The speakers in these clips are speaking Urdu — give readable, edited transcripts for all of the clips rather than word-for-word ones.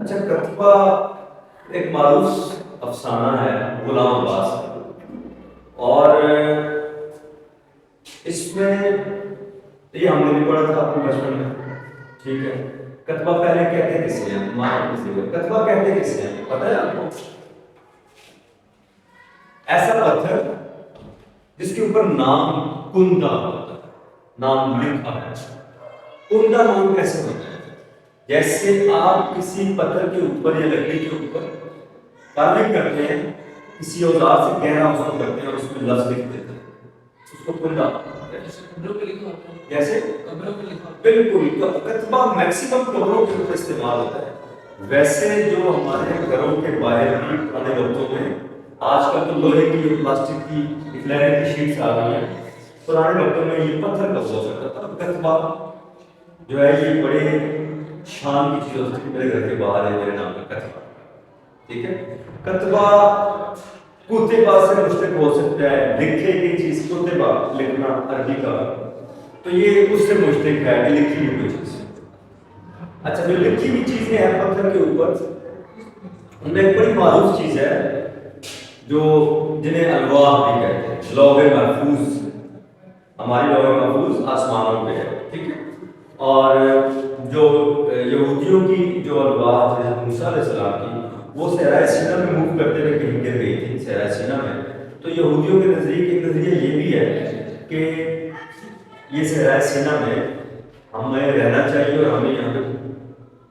اچھا، کتبہ ایک معروف افسانہ ہے غلام عباس کا، اور اس میں یہ ہم نے بھی پڑھا تھا اپنے بچپن میں، ٹھیک ہے۔ کتبہ پہلے کہتے کسے ہیں؟ کتبہ کہتے کسے ہیں پتہ ہے آپ کو؟ ایسا پتھر جس کے اوپر نام کندہ ہوتا ہے، نام لکھا ہے۔ کندہ نام کیسے ہوتا ہے؟ جیسے آپ کسی پتھر کے اوپر یا لکڑی کے اوپر کالنگ کرتے ہیں، کسی اوزار سے گہرا اس کو کرتے ہیں اور اس میں لفظ لکھ دیتے ہیں، اس کو کندہ جیسے بالکل کتبہ میکسیمم قبروں کے اوپر استعمال ہوتا ہے۔ ویسے جو ہمارے گھروں کے باہر بھی پرانے وقتوں میں، آج کل تو لوہے کی پلاسٹک کی فلیٹ کی شیٹس آ گئی ہیں، پرانے وقتوں میں یہ پتھر کا ہوا کرتا تھا۔ کتبہ جو ہے یہ بڑے شان کی چیز ہوتی ہے، میرے گھر کے باہر ہے میرے نام کا کتبہ، ٹھیک ہے۔ کتبہ کتبہ سے مشتق ہو سکتا ہے، لکھے گئی چیز، کتبہ لکھنا عربی کا، تو یہ اس سے مشتق ہے کہ لکھی ہوئی چیز۔ اچھا، جو لکھی ہوئی چیزیں ہیں پتھر کے اوپر، ان میں ایک بڑی معروف چیز ہے جو جنہیں الواح بھی کہتے ہیں، لوح محفوظ۔ ہماری لوح محفوظ آسمانوں پہ ہے، ٹھیک ہے۔ اور جو یہودیوں کی جو الواح حضرت موسیٰ علیہ السلام کی، وہ صحرائے سینا میں موو کرتے ہوئے کہیں گر گئی تھی، صحرائے سینا میں۔ تو یہودیوں کے نزدیک ایک نظریہ یہ بھی ہے کہ یہ صحرائے سینا میں ہمیں رہنا چاہیے، اور ہمیں یہاں پہ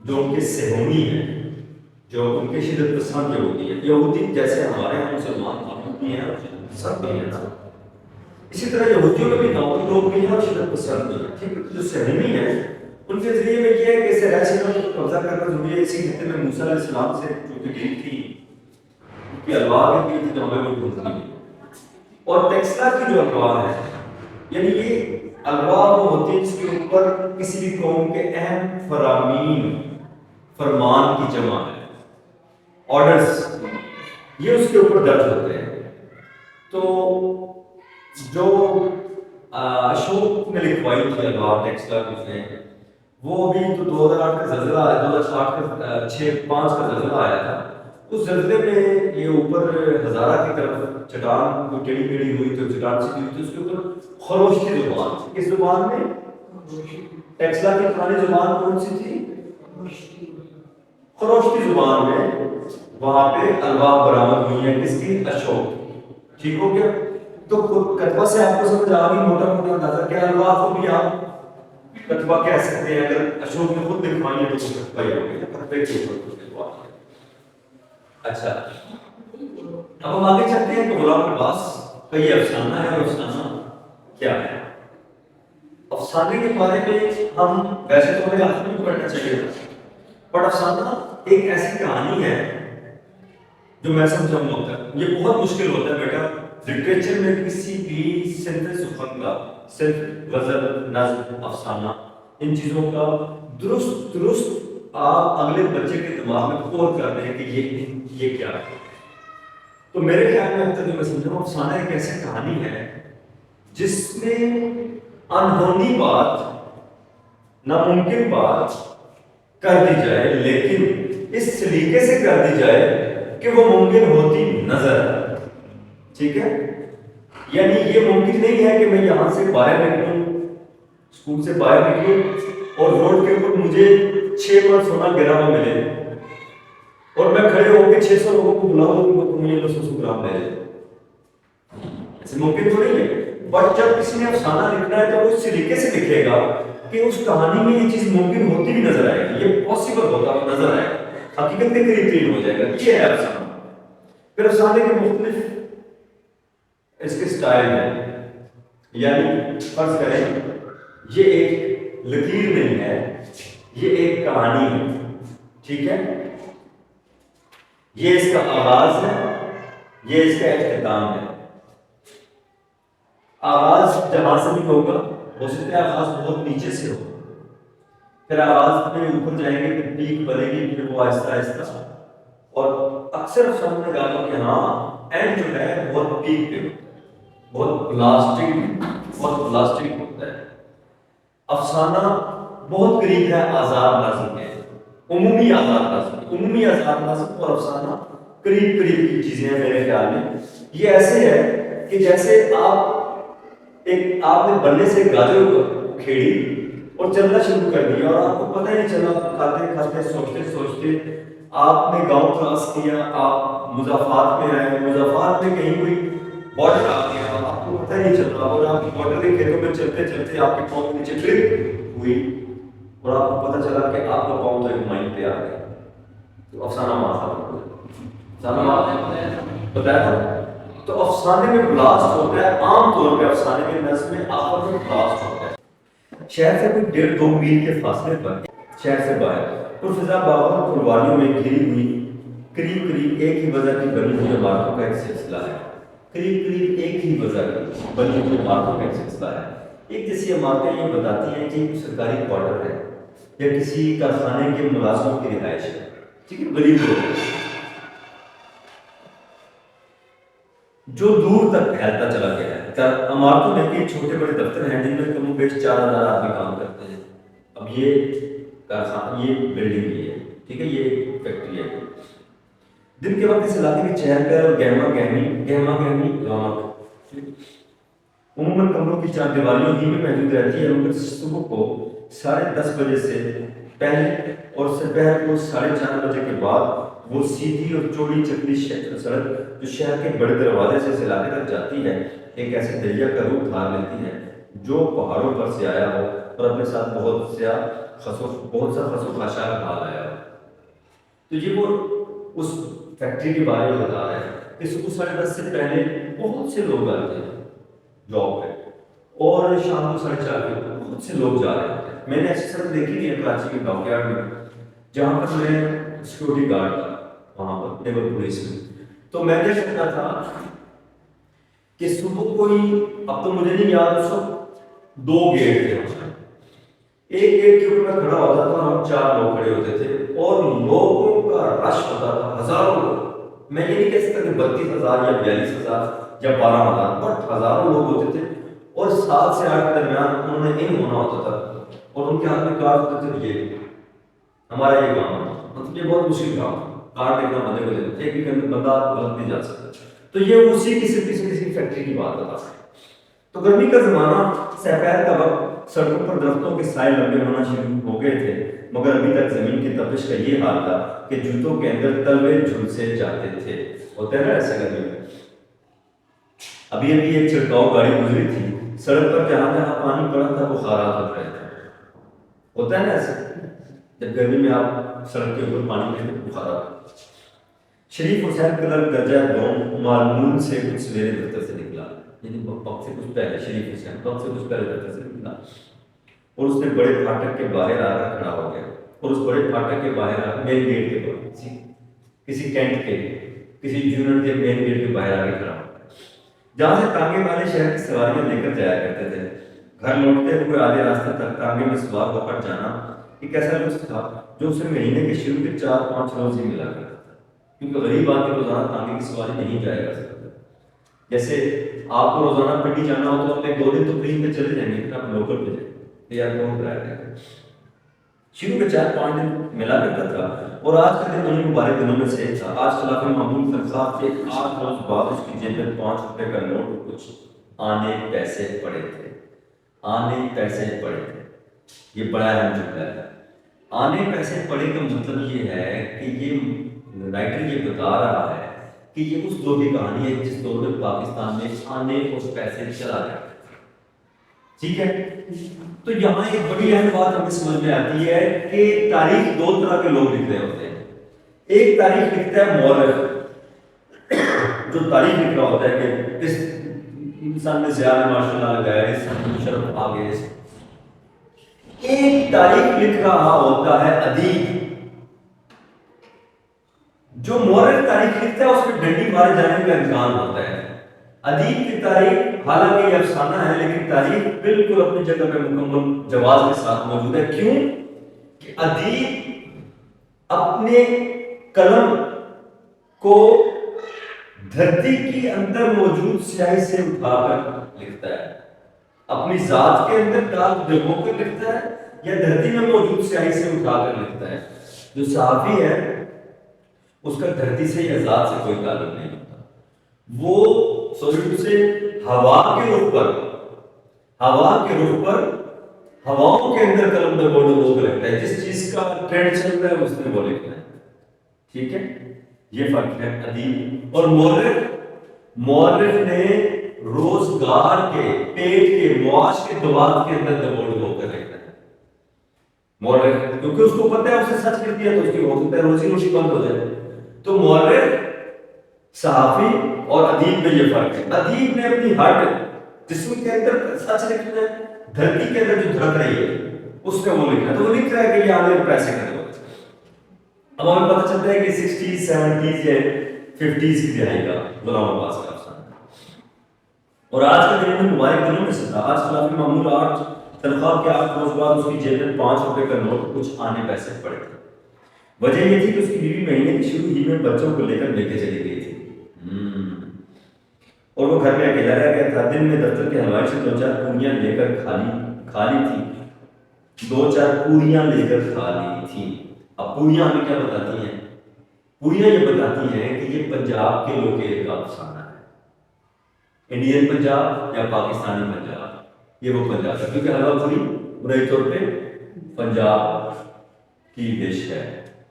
جو ان کے صہیونی ہیں، جو ان کے شدت پسند یہودی ہیں، یہودی جیسے ہمارے یہاں مسلمان بھی ہیں سب بھی ہیں نا، اسی طرح یہودیوں میں بھی لوگ بھی ہیں اور شدت پسند بھی ہیں، ٹھیک ہے۔ جو صہیونی ہیں ان کے ذریعے میں یہ ہے کہ صحرائے سینا کو قبضہ کرنا ضروری ہے، اسی خطے میں موسیٰ علیہ السلام سے جو کہ گئی تھی، ان کی الواح بھی گئی تھی، تو ہمیں وہ ڈھونڈنی ہے۔ اور ٹیکسلا کی جو الواح ہے، یعنی یہ الواح وہ ہوتی ہے جس کے اوپر کسی بھی قوم کے اہم فرامین، فرمان کی جمع ہے، آرڈرز، یہ اس کے اوپر درج ہوتے ہیں۔ تو جو اشوک نے لکھوائی تھی الواح ٹیکسلا کی، اس نے وہ ابھی تو 2008 کا زلزلہ آیا، 2006-5 کا زلزلہ آیا تھا، اس زلزلے میں یہ اوپر ہزارہ کی طرف چٹان کو ٹیڑھی میڑھی ہوئی تھی، چٹان سی ہوئی تھی، اس کے اوپر خروشتی زبان تھی۔ کس زبان میں؟ ٹیکسلا کی پرانی زبان کون سی تھی؟ خروشتی زبان میں وہاں پہ الواح برآمد ہوئی ہیں، کس کی؟ اشوک، ٹھیک ہو گیا۔ تو کتبہ سے آپ کو سمجھ آ گئی موٹا موٹا اندازہ، کیا الواح کو بھی آپ کتبہ کہہ سکتے ہیں؟ اگر اشوک نے خود لکھوائی ہے تو وہ کتبہ ہی ہو گیا، کتبے کے اوپر۔ اچھا، اب ہم آگے چلتے ہیں کہ غلام عباس کا یہ افسانہ ہے، اور افسانہ کیا ہے؟ افسانے کے بارے میں ہم ویسے تو ہمیں آخر میں پڑھنا چاہیے، بٹ افسانہ ایک ایسی کہانی ہے جو میں سمجھاؤں گا، یہ بہت مشکل ہوتا ہے بیٹا لٹریچر میں کسی بھی صنف سخن کا، صرف غزل، نظم، افسانہ، ان چیزوں کا درست آپ اگلے بچے کے دماغ میں کور کرتے ہیں کہ یہ کیا ہے۔ تو میرے خیال میں اب تک جو میں سمجھا ہوں، افسانہ ایک ایسی کہانی ہے جس میں انہونی بات، ناممکن بات کر دی جائے، لیکن اس طریقے سے کر دی جائے کہ وہ ممکن ہوتی نظر آئے، ٹھیک ہے۔ یعنی یہ ممکن نہیں ہے کہ میں یہاں سے باہر نکلوں، اسکول سے باہر نکلوں اور روڈ کے اوپر مجھے 6 پر سونا گرا ہوا ملے، اور میں کھڑے ہو کے 600 لوگوں کو بلاؤں تو مجھے 200 گرام ملے، ایسے ممکن تو نہیں ہے۔ بٹ جب کسی نے افسانہ لکھنا ہے تو وہ اس طریقے سے لکھے گا کہ اس کہانی میں یہ چیز ممکن ہوتی بھی نظر آئے گی، یہ پاسبل ہوتا ہوا نظر آئے گا، حقیقت کے قریب ترین ہو جائے گا۔ یہ ہے افسانہ۔ پھر افسانے کے مختلف اس کے سٹائل ہیں، یعنی فرض کریں یہ ایک لکیر نہیں ہے، یہ ایک کہانی ہے، ٹھیک ہے۔ یہ اس کا آغاز ہے، یہ اس کا اختتام ہے۔ آغاز جہاں سے بھی ہوگا، ہو سکتا ہے آغاز بہت نیچے سے ہو، پھر آغاز میں اوپر جائیں گے، پھر پیک بنے گی، پھر وہ آہستہ آہستہ، اور اکثر افسانوں نے کہا کہ ہاں اینڈ جو ہے بہت پیک پہ ہوتا ہے، بہت بلاسٹک ہوتا ہے۔ افسانہ بہت قریب ہے عذاب نازل کے، عمومی آزاد نظم، عمومی آزاد نظم اور افسانہ قریب قریب کی چیزیں ہیں میرے خیال میں. یہ ایسے ہے کہ جیسے آپ نے بلے سے گاجر کو کھیڑی اور چلنا شروع کر دیا اور آپ کو پتہ ہی نہیں چلا، کھاتے کھاتے سوچتے سوچتے آپ نے گاؤں کراس کیا، آپ مضافات میں آئے، مضافات میں کہیں کوئی بارڈر آ گیا، آپ کو پتہ ہی نہیں چل رہا، اور آپ بارڈر کے کھیتوں میں چلتے چلتے آپ کے پاؤں کے نیچے ٹرپ ہوئی اور آپ کو پتہ چلا کہ آپ کا پاؤں تو ایک مائن پہ آ گیا. تو افسانہ بتایا تھا. تو افسانے میں بلاسٹ ہوتا ہے، عام طور پہ افسانے کے نظم میں آخر میں بلاسٹ ہوتا ہے. شہر سے کوئی 1.5-2 میل کے فاصلے پر شہر سے باہر پرفضا باغوں اور پھلواریوں میں گھری ہوئی قریب قریب ایک ہی وجہ کی بنی ہوئی عمارتوں کا ایک سلسلہ ہے. قریب قریب ایک ہی وجہ کی بنی ہوئی عمارتوں کا ایک سلسلہ ہے. ایک جیسی عمارتیں یہ بتاتی ہیں کہ ایک سرکاری کوارٹر ہے یا کسی کارخانے کے ملازموں کی رہائش ہے، ٹھیک ہے، غریب لوگ جو دور تک پھیلتا چلا گیا ہے. عمارتوں میں کئی چھوٹے بڑے دفتر ہیں جن میں کم و بیش 4,000 آدمی کام کرتے ہیں. اب یہ کارخانہ، یہ بلڈنگ بھی ہے، ٹھیک ہے، یہ فیکٹری ہے. دن کے وقت اس علاقے کی چہل پہل اور گہما گہمی رونق عموماً کمروں کی چار دیواریوں ہی میں محدود رہتی ہے، مگر صبح کو 10:30 بجے سے پہلے اور دوپہر کو 4:30 بجے کے بعد وہ سیدھی اور چوڑی چکری سڑک جو شہر کے بڑے دروازے سے اس علاقے تک جاتی ہے ایک ایسے دریا کا روپ دھار لیتی ہے جو پہاڑوں پر سے آیا ہو اور اپنے ساتھ بہت سا خسو خاشاک ڈال آیا ہو. تو یہ وہ اس فیکٹری کے بارے میں بتا رہے ہیں کہ صبح 10:30 سے پہلے بہت سے لوگ آتے ہیں جاب پہ اور شام کو 4:30 بجے بہت سے لوگ جا رہے ہیں. میں نے ایسی سڑک دیکھی نہیں ہے کراچی کے ڈاک یارڈ میں جہاں پر میں سیکورٹی گارڈ تھا، وہاں پر نیبر پولیس میں. تو میں کیا کرتا تھا کہ صبح کوئی، اب تو مجھے نہیں یاد، اس وقت 2 گیٹ تھے. ایک گیٹ کے اوپر میں کھڑا ہوتا تھا اور 4 لوگ کھڑے ہوتے تھے اور لوگوں کا رش ہوتا تھا، ہزاروں لوگ. میں یہ نہیں کہہ سکتا کہ 32,000 یا 42,000 یا 12,000، بٹ ہزاروں لوگ ہوتے تھے اور 7 سے 8 کے درمیان انہوں نے ان ہونا ہوتا تھا اور ان کے ہاتھ میں کارڈ ہوتے تھے. یہ ہمارا یہ کام ہے، مطلب یہ بہت مشکل کام ہے، کارڈ دیکھنا بندے کو دیتے تھے، ایک بھی بندہ غلط نہیں جا سکتا. تو یہ اسی کسی فیکٹری کی بات بتا سکتے. تو گرمی کا زمانہ، سپہر کا وقت، سڑکوں پر درختوں کے سائے لمبے ہونا شروع ہو گئے تھے، مگر ابھی تک زمین کی تپش کا یہ حال تھا کہ جوتوں کے اندر تلوے جھلسے جاتے تھے. ہوتا ہے نا ایسا گرمی میں. ابھی ایک چھڑکاؤ گاڑی گزری تھی، سڑک پر جہاں جہاں پانی پڑا تھا بخارات اٹھ رہے تھے. ہوتا ہے نا ایسا، جب گرمی میں آپ سڑک کے اوپر پانی میں بخارات. شریف حسین کلر درجہ دوم مالمون سے کچھ سویرے دفتر سے نکلا، یعنی وقت سے کچھ پہلے، شریف حسین وقت سے کچھ پہلے دفتر سے نکلا اور اس نے بڑے پھاٹک کے باہر آ کر کھڑا ہو گیا. اور اس بڑے پھاٹک کے باہر آ مین گیٹ کے باہر، کسی کینٹ کے، کسی یونٹ کے مین گیٹ کے باہر آ کے کھڑا ہو گیا جہاں سے تانگے والے شہر کی سواریاں لے کر جایا کرتے تھے. گھر لوٹتے ہوئے آدھے راستے تک تانگے میں سوار ہو کر جانا ایک ایسا لطف تھا جو اسے مہینے کے شروع کے 4-5 روز ہی ملا کرتا تھا، کیونکہ غریب آدمی روزانہ تانگے کی سواری نہیں جایا کر سکتا. جیسے آپ کو روزانہ پنڈی جانا ہو تو اپنے 2 دن تو پلین پہ چلے جائیں گے، پھر آپ لوکل پہ جائیں گے یا کون کرایا جائے گا. شروع کے 4-5 دن ملا کرتا تھا اور آج کا دن انہیں مبارک دنوں میں سے تھا. آج خلاف معمول تنخواہ کے 8 روز بعد اس کی جیب میں 5 روپے کا نوٹ اور کچھ آنے پیسے پڑے تھے. آنے پیسے پڑے تھے، یہ بڑا اہم جملہ ہے. آنے پیسے پڑے کا مطلب یہ ہے کہ یہ رائٹر یہ بتا رہا ہے کہ یہ اس دور کی کہانی ہے جس دور میں پاکستان میں آنے اور پیسے چلا جاتے. ٹھیک ہے، تو یہاں ایک بڑی اہم بات ہمیں سمجھ میں آتی ہے کہ تاریخ 2 طرح کے لوگ لکھ رہے ہوتے ہیں. ایک تاریخ لکھتا ہے مورخ، جو تاریخ لکھ رہا ہوتا ہے کہ اس انسان نے زیادہ ماشاء اللہ لگایا، اس سے شرف آ گئے. ایک تاریخ لکھ رہا ہوتا ہے ادیب. جو مورخ تاریخ لکھتا ہے اس میں ڈنڈی مارے جانے کا امکان ہوتا ہے. ادیب کی تاریخ حالانکہ یہ افسانہ ہے لیکن تاریخ بالکل اپنی جگہ پہ مکمل جواز کے ساتھ موجود ہے. کیوں کہ ادیب اپنے قلم کو دھرتی کے اندر موجود سیاہی سے اٹھا کر لکھتا ہے، اپنی ذات کے اندر داغ جگہوں پہ لکھتا ہے یا دھرتی میں موجود سیاہی سے اٹھا کر لکھتا ہے. جو صحافی ہے اس کا دھرتی سے یا ذات سے کوئی تعلق نہیں ہوتا، وہ سوری سے ہوا کے رخ پر ہواؤں کے اندر قلم ڈبو ڈبو کے لگتا ہے، جس چیز کا ٹرینڈ چل رہا ہے اس نے وہ لکھنا ہے، ٹھیک ہے؟ یہ فرق ہے ادیب اور مورخ نے روزگار کے، پیٹ کے، معاش کے دباغ کے اندر ڈبو ڈبو کر لکھنا ہے مورخ، کیونکہ اس کو پتہ ہے اسے سچ کر دیا تو اس کی ہو سکتا ہے روزی روٹی بند ہو جائے۔ تو مورخ، صحافی اور ادیب میں یہ فرق ہے۔ ادیب نے اپنی ہٹ جسم کے اندر سچ لکھنا ہے، دھرتی کے اندر جو دھڑک رہی ہے اس میں وہ لکھنا ہے، تو وہ لکھ رہا ہے کہ یہ آنے پیسے کرنے والا۔ اب ہمیں پتہ چلتا ہے کہ 60s 70s یا 50s کی دہائی کا غلام عباس کا افسانہ ہے، اور آج کے دن میں مبارک دنوں میں سے تھا۔ آج خلافی معمول 8 تنخواہ کے 8 روز بعد اس کی جیب میں 5 روپے کا نوٹ کچھ آنے پیسے پڑے تھے۔ وجہ یہ تھی کہ اس کی بیوی مہینے کی شروع ہی میں بچوں کو لے کر لے کے چلی گئی تھی، اور وہ گھر میں اکیلا رہ گیا تھا۔ دن میں دفتر کے حلوائی سے 2-4 پوریاں لے کر کھا لی تھی، 2-4 پوریاں لے کر کھا لی تھی۔ اب پوریاں ہمیں کیا بتاتی ہیں؟ پوریاں یہ بتاتی ہیں کہ یہ پنجاب کے لوکیل کا افسانہ ہے، انڈین پنجاب یا پاکستانی پنجاب، یہ وہ پنجاب ہے، کیونکہ حلوہ پوری بنائی طور پہ پنجاب کی ڈش ہے،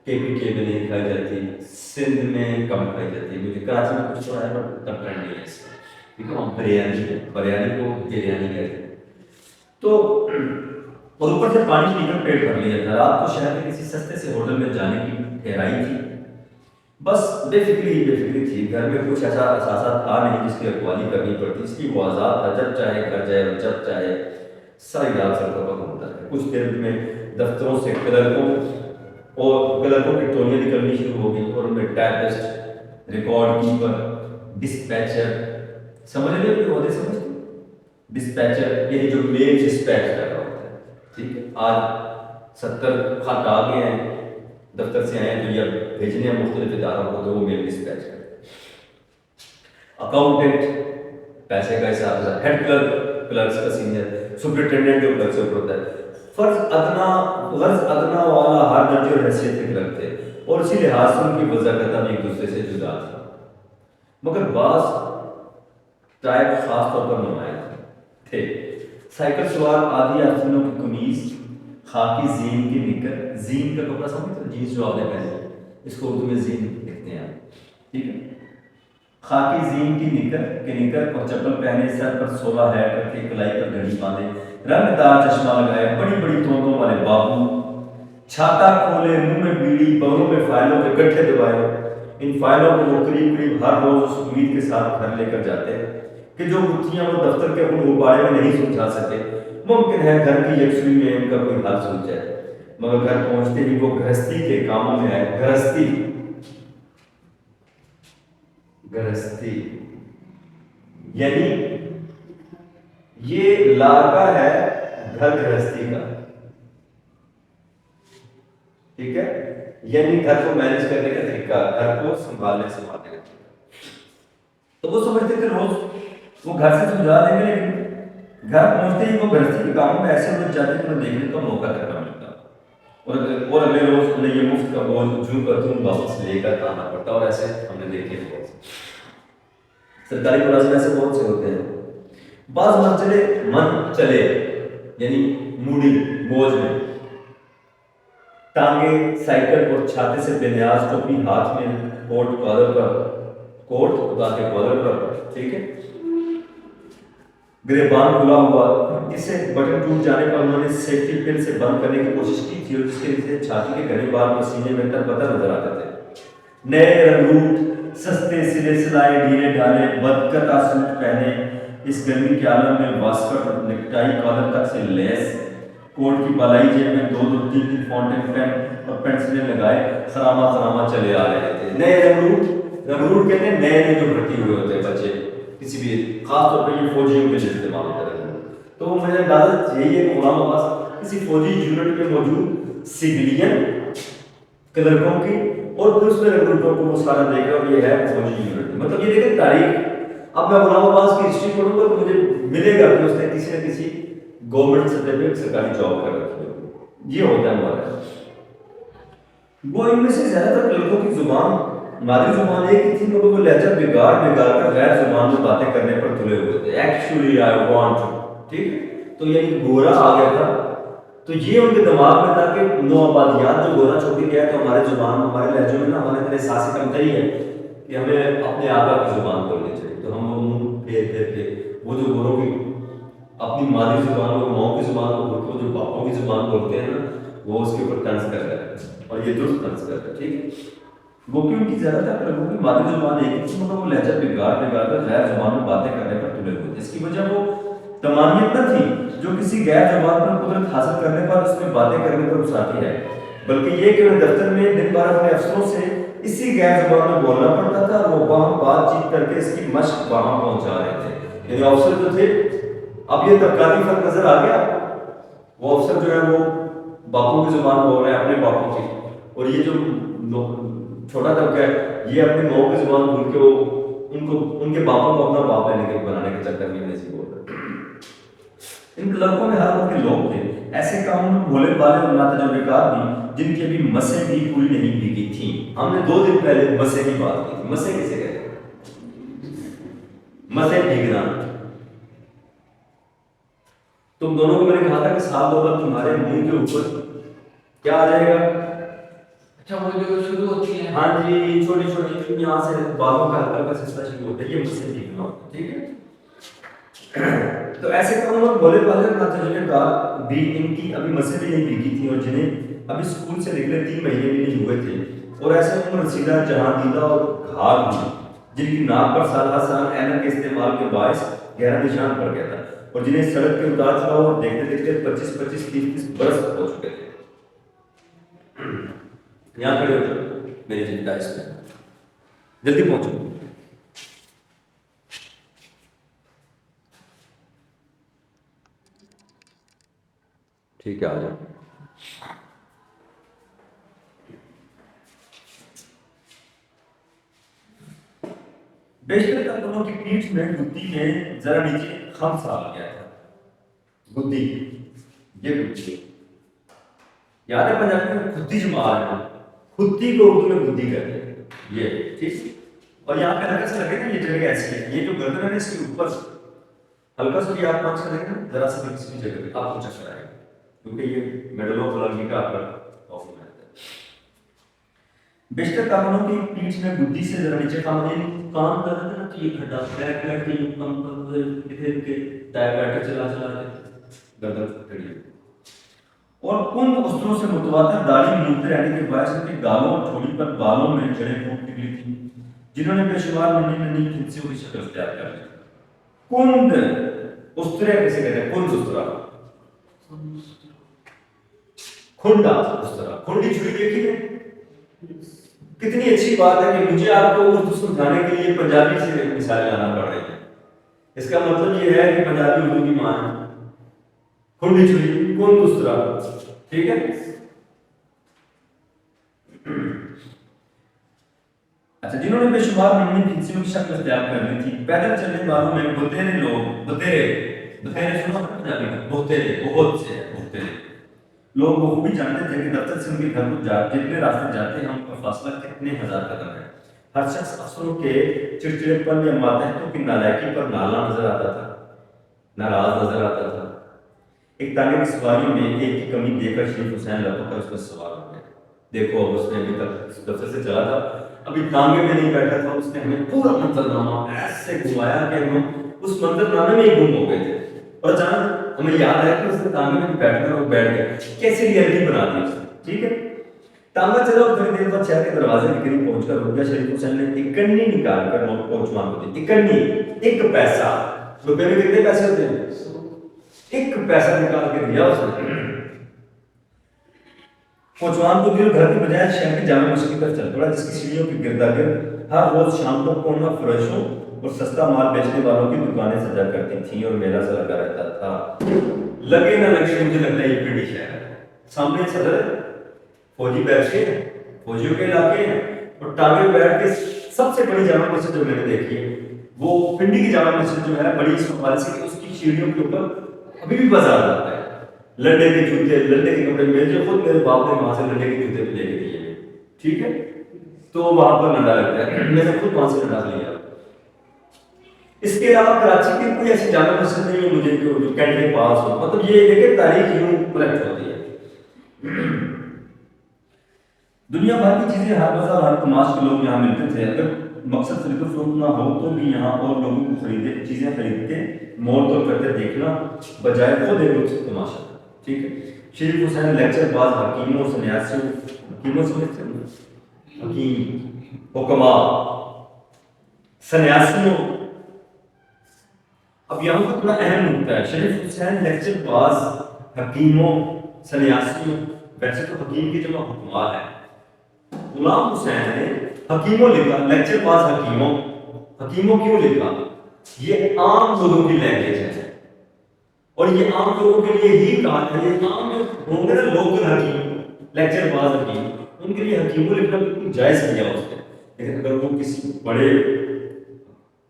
KPK میں نہیں کھائی جاتی، سندھ میں کم کھائی جاتی ہے، مجھے کراچی میں کچھ تو ہے پر اتنا ٹرینڈ نہیں ہے اس کا، ٹھیک ہے؟ وہاں بریانی کو بریانی کہتے ہیں۔ تو اور اوپر سے پانی پی کر پیٹ بھر لیا تھا۔ رات کو شہر میں کسی سستے سے ہوٹل میں جانے کی ٹھہرائی تھی، بس بے فکری تھی، گھر میں کچھ ایسا اثاثہ تھا نہیں جس کی رکھوالی کرنی پڑتی، اس کی وہ آزاد تھا، جب چاہے گھر جائے اور جب چاہے ساری رات سڑکوں پر گھومتا ہے۔ کچھ دیر میں دفتروں سے کلرکوں کی ٹولیاں نکلنی شروع ہو گئی، اور ان میں ٹائپسٹ، ریکارڈ کیپر، ڈسپیچر، سمجھ رہے ہو عہدے سمجھتے؟ ڈسپیچر یعنی جو میل ڈسپیچ کر رہا ہوتا ہے، ٹھیک ہے؟ آج 70 خط آ گئے ہیں دفتر سے آئے ہیں تو یہ بھیجنے ہیں مختلف اداروں کو، تو وہ میل ڈسپیچ کرتے ہیں۔ اکاؤنٹنٹ پیسے کا حساب، ہیڈ کلرکس کا سینئر، سپرنٹینڈنٹ جو کلرک سے اوپر ہوتا ہے، غرض ادنا والا ہر درجے اور حیثیت کے کلرک تھے، اور اسی لحاظ سے ان کی وضاحت بھی ایک دوسرے سے جدا تھا، مگر بعض ٹائپ خاص طور پر نمایاں تھے۔ سائیکل سوار آدھی آستینوں کی قمیض، خاکی زین کی نکر، زین کا کپڑا سمجھتے ہیں جینس جو آپ نے پہنے، اس کو اردو میں زین کہتے ہیں، ٹھیک ہے؟ خاکی زین کی نکر اور چپل پہنے، سر پر 16 ہیٹ رکھے، کلائی پر گھڑی باندھے، رنگ دار چشمہ لگائے، بڑی بڑی توندوں والے بابو، چھاتا کھولے، منہ میں بیڑی، بغلوں میں فائلوں کے گٹھے دبائے۔ ان فائلوں کو وہ قریب ہر روز اس امید کے ساتھ گھر لے کر جاتے کہ جو گتھیاں وہ دفتر کے ان غبارے میں نہیں سلجھا سکے، ممکن ہے گھر کی یکسوئی میں ان کا کوئی حل سلجھ جائے، مگر گھر پہنچتے ہی وہ گرہستی کے کاموں میں آئے۔ گرہستی یعنی یہ لارکا ہے گھر گرہستی کا، ٹھیک ہے؟ یعنی گھر کو مینج کرنے کا طریقہ، گھر کو سنبھالنے کا طریقہ۔ تو وہ سمجھتے تھے روز وہ گھر سے سمجھا دیں گے، لیکن گھر پہنچتے ہی وہ گرہستی کے کاموں میں ایسے الجھ جاتے کہ انہیں دیکھنے کا موقع تک نہ ملتا، اور اگلے روز انہیں یہ مفت کا بوجھ جوں کا توں واپس لے کر آنا پڑتا، اور ایسے ہم نے دیکھے بہت سرکاری ملازم ایسے بہت سے ہوتے ہیں۔ بعض من چلے یعنی موڈی بوجھ میں، ٹانگے سائیکل اور چھاتے سے بے نیاز ٹوپی ہاتھ میں، کوٹ اتار کے کالر پر، ٹھیک ہے؟ گریبان کھلا ہوا، اسے بٹن ٹوٹ جانے پر انہوں نے سیفٹی پن سے بند کرنے کی کوشش کی تھی، اور جس کے نیچے چھاتی کے گھنے بال پسینے میں تر بتر نظر آتے تھے۔ نئے رنگروٹ، سستے سلے سلائے ڈھیلے ڈالے، بدقطع سوٹ پہنے، اس گرمی کے عالم میں واسکٹ، نیکٹائی کالر تک سے لیس، کوٹ کی بالائی جیب میں 2-2 3-3 فاؤنٹین پین اور پینسلیں لگائے خراما چلے آ رہے تھے۔ نئے رنگروٹ کہتے ہیں نئے جو بھرتی ہوئے ہوتے ہیں بچے، کسی بھی خاص طور پہ یہ فوجیوں کے لیے استعمال ہوتا ہے، تو مجھے اندازہ یہی ہے کہ غلام عباس کسی فوجی یونٹ میں موجود سگلین کلرکوں کی، اور پھر اس میں رنگروٹوں کو وہ سارا دیکھ رہا، اور یہ ہے فوجی یونٹ، مطلب یہ دیکھیں تاریخ۔ اب میں غلام عباس کی ہسٹری پڑھوں گا تو مجھے ملے گا کہ اس نے کسی نہ کسی گورنمنٹ سطح پہ سرکاری جاب کر رکھی ہے، یہ ہوتا ہے ہمارا۔ وہ ان میں سے زیادہ تر لڑکوں کی زبان مادری زبان ایک ہی تھی، مگر وہ لہجہ بگاڑ بگاڑ کر غیر زبان میں باتیں کرنے پر تلے ہوئے تھے. ایکچولی آئی وانٹ، ٹھیک ہے، تو یعنی گورا آ گیا تھا، تو یہ ان کے دماغ میں تھا کہ نو آبادیات جو گورا چھوڑ کے گیا تو ہمارے زبان ہمارے لہجوں میں نا ہمارے اندر احساس کمتری ہے کہ ہمیں اپنے آقا کی زبان بولنی چاہیے، تو ہم وہ منہ پھیر پھیر کے وہ جو گوروں کی اپنی مادری زبان کو ماؤں کی زبان کو بولتے، وہ جو باپوں کی زبان بولتے ہیں نا وہ اس کے اوپر طنز کر رہے ہیں، اور یہ درست طنز کر رہے ہیں، ٹھیک ہے. وہ کہ ان کی زیادہ تر لوگوں کی مادری زبان ایک ہی، مگر وہ لہجہ بگاڑ بگاڑ کر غیر زبان میں باتیں کرنے پر تلے ہوئے تھے. اس کی وجہ وہ تمانیت نہ تھی جو کسی غیر زبان پر قدرت حاصل کرنے پر اس میں باتیں کرنے پر اکساتی ہے، بلکہ یہ کہ انہیں دفتر میں دن بھر اپنے افسروں سے اسی غیر زبان میں بولنا پڑتا تھا، اور وہ وہاں بات چیت کر کے اس کی مشق وہاں پہنچا رہے تھے. یعنی افسر جو تھے، اب یہ طبقاتی فرق نظر آ گیا. وہ افسر جو ہے وہ باپوں کی زبان بول رہے ہیں اپنے باپوں کی، اور یہ جو چھوٹا طبقہ ہے یہ اپنی ماں کی زبان بھول کے وہ ان کے باپوں کو اپنا باپ لینے کے بنانے کے چکر میں نہیں بول رہے. ان لڑکوں میں ہر وقت کے لوگ تھے، ایسے کام بھولے بالے اور ناتجربےکار بھی، جن کی ابھی مسیں بھی پوری نہیں بھیگی تھیں. ہم نے 2 دن پہلے مسیں کی بات کی تھی. مسیں کسے کہتے ہیں؟ مسیں بھیگنا. تم دونوں کو میں نے کہا تھا کہ سال 2 بعد تمہارے منہ کے اوپر کیا آ جائے گا؟ اچھا وہ جو شروع ہوتی ہے، ہاں جی، چھوٹی چھوٹی یہاں سے بالوں کا ہلکا ہلکا سلسلہ شروع ہوتا ہے، یہ مسیں بھیگنا ہوتا ہے، ٹھیک ہے. تو ایسے کام اور بولے والے ناتجربے کار بھی ان کی ابھی مسیں بھی نہیں بھیگی تھیں، اور جنہیں ابھی اسکول سے نکلے 3 مہینے بھی نہیں ہوئے تھے، اور ایسے عمر رسیدہ جہاں دیدہ اور گھار بھی، جن کی ناک پر سال ہر سال اینر کے استعمال کے باعث گہرا نشان پڑ گیا تھا، اور جنہیں سڑک کے اتار چڑھاؤ اور دیکھتے دیکھتے 25 30 برس ہو چکے تھے. یہاں کھڑے ہو جاؤ میری جنتا اس میں جلدی پہنچو. ٹھیک ہے، آ جاؤ. بیشتر کارکنوں کی پیٹھ میں گدی میں ذرا نیچے خمس آ گیا تھا. گدی، یہ گدی یاد ہے پنجابی میں خدی جمال ہے، خدی کو اردو میں گدی کہتے ہیں. یہ ٹھیک، اور یہاں پہ ہلکا سا لگے نا، یہ جگہ ایسی ہے، یہ جو گردن ہے اس کے اوپر ہلکا سا بھی آپ پانچ کریں گے ذرا سا بھی کسی جگہ پہ آپ کو چکر آئے گا، کیونکہ یہ میڈل آف لرننگ کا آپ کا آفر ہے. بیشتر کاموں کی پیٹھ میں گدی سے ذرا نیچے کام کر رہے تھے نا، تو یہ کھڈا بیک بیک کے کم پھر کے ڈائیبیٹک چلا گردن کھڑی ہے. اور کن استروں سے متواتر داڑھی مونتے رہنے کے باعث ان کے گالوں اور ٹھوڑی پر بالوں میں جڑیں پھوٹ نکلی تھیں، جنہوں نے بے شمار ننھی ننھی پھنسیوں کی شکل اختیار کر لی. کند استرے کیسے کہتے ہیں؟ کند استرا، کھنڈا استرا، کھنڈی چھری دیکھی ہے. کتنی اچھی بات ہے کہ مجھے آپ کو اردو سمجھانے کے لیے پنجابی سے مثالیں لانا پڑ رہی ہیں. اس کا مطلب یہ ہے کہ پنجابی اردو کی ماں ہے. کھنڈی چھری، کند استرا، ٹھیک ہے. اچھا، جنہوں نے بے شمار ننھی پھنسیوں کی شکل اختیار کر لی تھی. پیدل چلنے والوں میں بتیرے لوگ، بتیرے سنو پنجابی میں، بتیرے بہت سے بتیرے لوگ بخوبی جانتے تھے کہ دفتر سے ان کے گھر کو جتنے راستے جاتے ہیں ان کا فاصلہ کتنے ہزار قدم ہے. ہر شخص افسروں کے چڑچڑےپن یا ماتحتوں کی نالائکی پر نالا نظر آتا تھا، ناراض نظر آتا تھا. ایک تانگے کی سواریوں میں ایک کی کمی دیکھ کر شریف حسین لبوں پر اس پر سوار ہو گئے. دیکھو اب اس نے ابھی تک دفتر سے چلا تھا، ابھی تانگے میں نہیں بیٹھا تھا، اس نے ہمیں پورا منظرنامہ ایسے گھمایا کہ ہم اس منظرنامے میں ہی گم ہو گئے تھے. اور جہاں ہمیں یاد ہے کہ اس نے تانگے میں بیٹھنے اور بیٹھ گیا، کیسے ریئلٹی بنا دی اس نے. ٹھیک ہے، تانگا چلا اور تھوڑی دیر بعد شہر کے دروازے کے قریب پہنچ کر رک گیا. شریف حسین نے اکنی نکال کر نوٹ پہنچوان کو دی. اکنی، ایک پیسہ. روپے میں کتنے پیسے ہوتے ہیں؟ ایک پیسہ نکال کے دیا اس نے. پہنچوان کو دی اور گھر کی بجائے شہر کی جامع مسجد کی طرف چل پڑا، جس کی سیڑھیوں کے گردا گرد ہر روز شام کو کونا فروشوں اور سستا مال بیچنے والوں کی دکانیں سجا کرتی تھیں اور میلہ سا لگا رہتا تھا. لگے نہ لگے مجھے لگتا ہے یہ پنڈی شہر ہے. سامنے صدر ہے، فوجی بیٹھے ہیں، فوجیوں کے علاقے ہیں، اور ٹانگے بیٹھ کے سب سے بڑی جامع مسجد جو میں نے دیکھی ہے وہ پنڈی کی جامع مسجد جو ہے، بڑی اس حوالے سے کہ اس کی سیڑھیوں کے اوپر ابھی بھی بازار لگتا ہے. لنڈے کے جوتے، لنڈے کے کپڑے، میرے جو خود میرے باپ نے وہاں سے لنڈے کے جوتے لے کے دیے. ٹھیک ہے، تو وہاں پر ڈنڈا لگتا ہے، میں نے خود وہاں سے ڈنڈا لیا۔ اس کے علاوہ کراچی کی کوئی ایسی جامع مسجد نہیں ہے مجھے جو کینٹ کے پاس ہو، مطلب یہ دیکھیں تاریخ یوں پلٹ ہوتی ہے۔ دنیا بھر کی چیزیں ہر بازار ہر تماش کے لوگ یہاں ملتے تھے، اگر مقصد خرید و فروخت نہ ہو تو بھی یہاں اور لوگوں کو خریدے چیزیں خرید کے مول تول کرتے دیکھنا بجائے خود ایک لطف تماشا۔ ٹھیک ہے، شریف حسین لیکچر باز حکیموں سنیاسیوں، حکیموں سمجھتے ہیں، حکیم حکماء سنیاسیوں۔ اب یہاں پر تھوڑا اہم نکتہ ہے، شریف حسین لیکچر باز حکیموں سنیاسیوں، ویسے تو حکیم کی جمع حکماء ہے، غلام حسین نے حکیموں لکھا، لیکچر باز حکیموں، حکیموں کیوں لکھا؟ یہ عام لوگوں کی لینگویج ہے، اور یہ عام لوگوں کے لیے ہی کہا ہے، یہ عام جو ہوں گے نا لوکل حکیم، لیکچر باز حکیم، ان کے لیے حکیموں لکھنا بالکل جائز کیا اس نے۔ لیکن اگر وہ کسی بڑے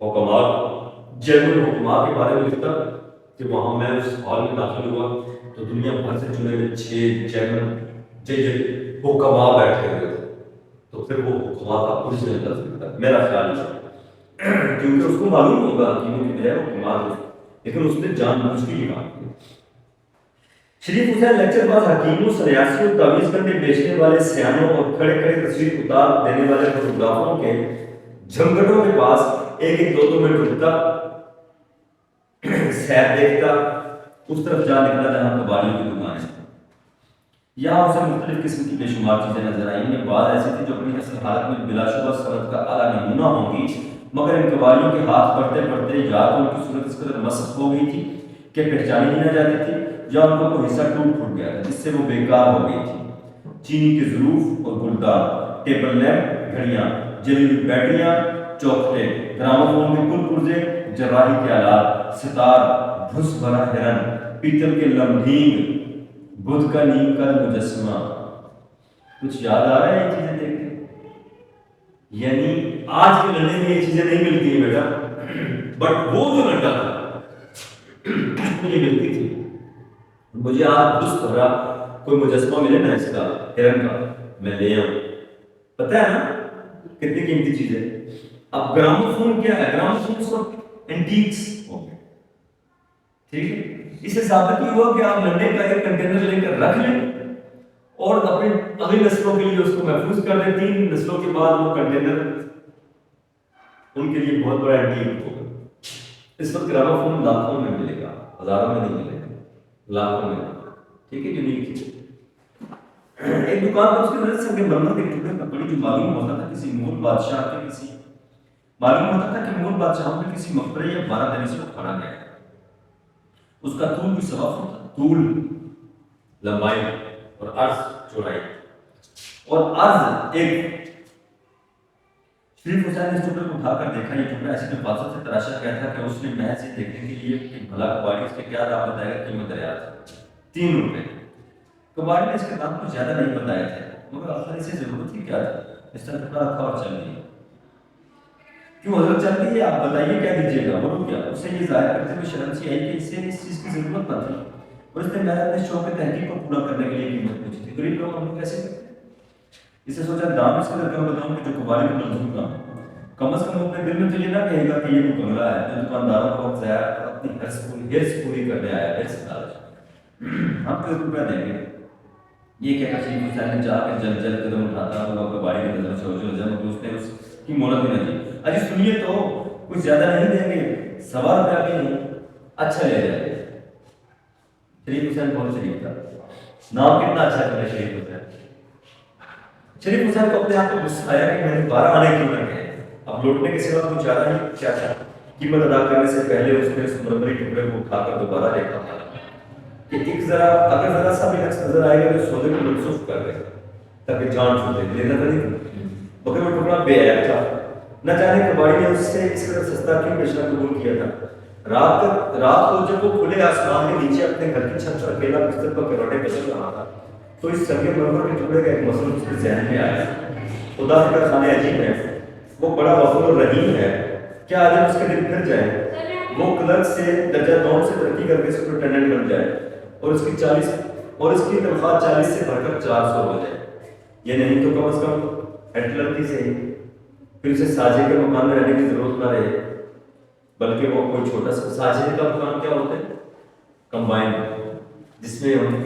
حکماء جنرل حکماء کے بارے میں لکھتا کہ وہاں میں اس ہال میں داخل ہوا تو دنیا بھر سے چنے ہوئے 6 جنرل جج حکماء بیٹھے ہوئے تھے، تو پھر وہ حکماء کا اوریجنل لفظ لکھتا ہے، میرا خیال ہے، کیونکہ اس کو معلوم ہوگا حکیموں کی بجائے حکماء، لیکن اس نے جان بوجھ کے یہ کام کیا۔ شریف حسین لیکچر باز حکیموں سنیاسیوں، تعویذ کرنے بیچنے والے سیانوں اور کھڑے کھڑے تصویر اتار دینے والے فوٹوگرافروں کے جھمگٹوں کے پاس ایک ایک 2 منٹ رکتا، سیر دیکھتا، اس طرف جا نکلا جہاں کباڑیوں کی دکانیں ہیں۔ یہاں اسے مختلف قسم کی بے شمار چیزیں نظر آئیں، ان میں بعض ایسی تھی جو اپنی اصل حالت میں بلا شبہ صنعت کا اعلیٰ نمونہ ہوں گی، مگر ان کباڑیوں کے ہاتھ پڑتے پڑتے یا تو ان کی صورت اس قدر مسخ ہو گئی تھی کہ پہچانی ہی نہ جاتی تھی، یا ان کا کوئی حصہ ٹوٹ پھوٹ گیا تھا جس سے وہ بیکار ہو گئی تھی۔ چینی کے ظروف اور گلدار، ٹیبل لیمپ، گھڑیاں، جلی ہوئی بیٹریاں، چوکھٹے، گراموفون کے کل پرزے، جراحی کے آلات، ستار، بھس بھرا ہرن، پیتل کے لمبھینگ، بدھ کا نیم کا مجسمہ۔ کچھ یاد آ رہا ہے یہ چیزیں دیکھ کے؟ یعنی آج کے لڑنے میں یہ چیزیں نہیں ملتی ہیں بیٹا، بٹ وہ جو لڑکا تھا مجھے ملتی تھی۔ مجھے آج بھس بھرا کوئی مجسمہ ملے نا اس کا ہرن کا، میں لے آؤں، پتہ ہے نا کتنی قیمتی چیز ہے۔ اب گراموفون کیا ہے؟ گراموفون سب اینٹیکس ہو گئے، ٹھیک ہے، اس سے ثابت یہ ہوا کہ آپ لندن کا ایک کنٹینر لے کر رکھ لیں اور اپنی اگلی نسلوں کے لیے اس کو محفوظ کر دیں، 3 نسلوں کے بعد وہ کنٹینر ان کے لیے بہت بڑا اینٹیک ہوگا۔ اس وقت گراموفون لاکھوں میں ملے گا، ہزاروں میں نہیں ملے گا، لاکھوں میں، ٹھیک ہے، یونیک چیز۔ ایک دکان پر اس کی وجہ سے سنگ مرمر کے ٹکڑے کپڑے جو معلوم ہوتا تھا کسی مغل بادشاہ کے معلوم ہوتا تھا کہ مغل بادشاہوں کے کسی مقبرے یا بارہ دری سے کھڑا گیا ہے۔ اس کا طول بھی سوا فٹ تھا، طول لمبائی اور عرض چوڑائی، اور عرض ایک۔ شریف حسین نے اس ٹکڑے کو اٹھا کر دیکھا، یہ ٹکڑا ایسی نفاست سے تراشا گیا تھا کہ اس نے محض یہ دیکھنے کے لیے کہ بھلا کباڑی اس کے کیا دام بتائے گا قیمت دریا تھا، 3 روپے۔ کباڑی نے اس کے دام کو زیادہ نہیں بتایا تھا، مگر آخر اسے ضرورت ہی کیا تھا، اس طرح ٹکڑا رکھا اور چل دیا۔ کیوں حضرت چل رہی ہے، آپ بتائیے کیا دیجیے گا، وہ کیا؟ اسے یہ ظاہر کرتے ہوئے شرم سی آئی کہ اسے اس چیز کی ضرورت نہ تھی، اور اس نے محض اپنے شوق تحقیق کو پورا کرنے کے لیے قیمت پوچھی تھی۔ غریب لوگ ہم کیسے کرتے ہیں؟ اسے سوچا دام اس قدر کم بتاؤں کہ جو کباڑی کو منظور نہ ہو، کم از کم اپنے دل میں تو یہ نہ کہے گا کہ یہ کوئی بنگلہ ہے جو دکانداروں کو ضائع اپنی ہرس پوری کرنے آیا ہے، ہرس لالچ، ہم کو روپیہ دیں گے۔ یہ کہہ کر شریف حسین نے چاہ کے جلد جلد قدم اٹھاتا ہوا کباڑی کی نظر سے اوجھل جب اس نے اس کی مہلت ہی نہ دی۔ اجی سنیے تو کچھ زیادہ نہیں دیں گے، 1.25 روپیہ بھی نہیں، اچھا لے جائے۔ شریف حسین بہت شریف تھا، نام کتنا اچھا کرے شریف حسین۔ شریف حسین کو اپنے آپ کو غصہ آیا کہ میں نے 12 آنے کیوں نہ کہے، اب لوٹنے کے سوا کچھ زیادہ ہی کیا تھا۔ قیمت ادا کرنے سے پہلے اس نے اس مرمری ٹکڑے کو اٹھا کر دوبارہ دیکھا تھا کہ ایک اگر ذرا سا بھی عکس نظر آئے گا تو سودے کو منسوخ کر دے تاکہ جان چھوٹے، لینا تو نہیں، مگر وہ ٹکڑا بے عیب تھا۔ نہ جانے کباڑی نے اس سے اس قدر سستا کیوں بیچنا قبول کیا تھا۔ رات کو جب وہ کھلے آسمان کے نیچے اپنے گھر کی چھت پر اکیلا بستر پر کروٹے بچ رہا تھا تو اس سنگ مرمر کے ٹکڑے کا ایک مسئلہ اس کے ذہن میں آیا۔ خدا کا خانے عجیب ہے، وہ بڑا غفور الرحیم ہے، کیا آج اس کے دن پھر جائے، وہ کلرک سے درجہ 2 سے ترقی کر کے سپرنٹینڈنٹ بن جائے اور اس کی تنخواہ 40 سے بڑھ کر 400 ہو جائے، یہ نہیں تو کم از کم ہٹلر کی سے پھر اسے ساجے کے مکان میں رہنے کی ضرورت نہ رہے، بلکہ وہ کوئی چھوٹا سا ساجے کا مکان کیا ہوتا ہے، کمبائن، جس میں ہم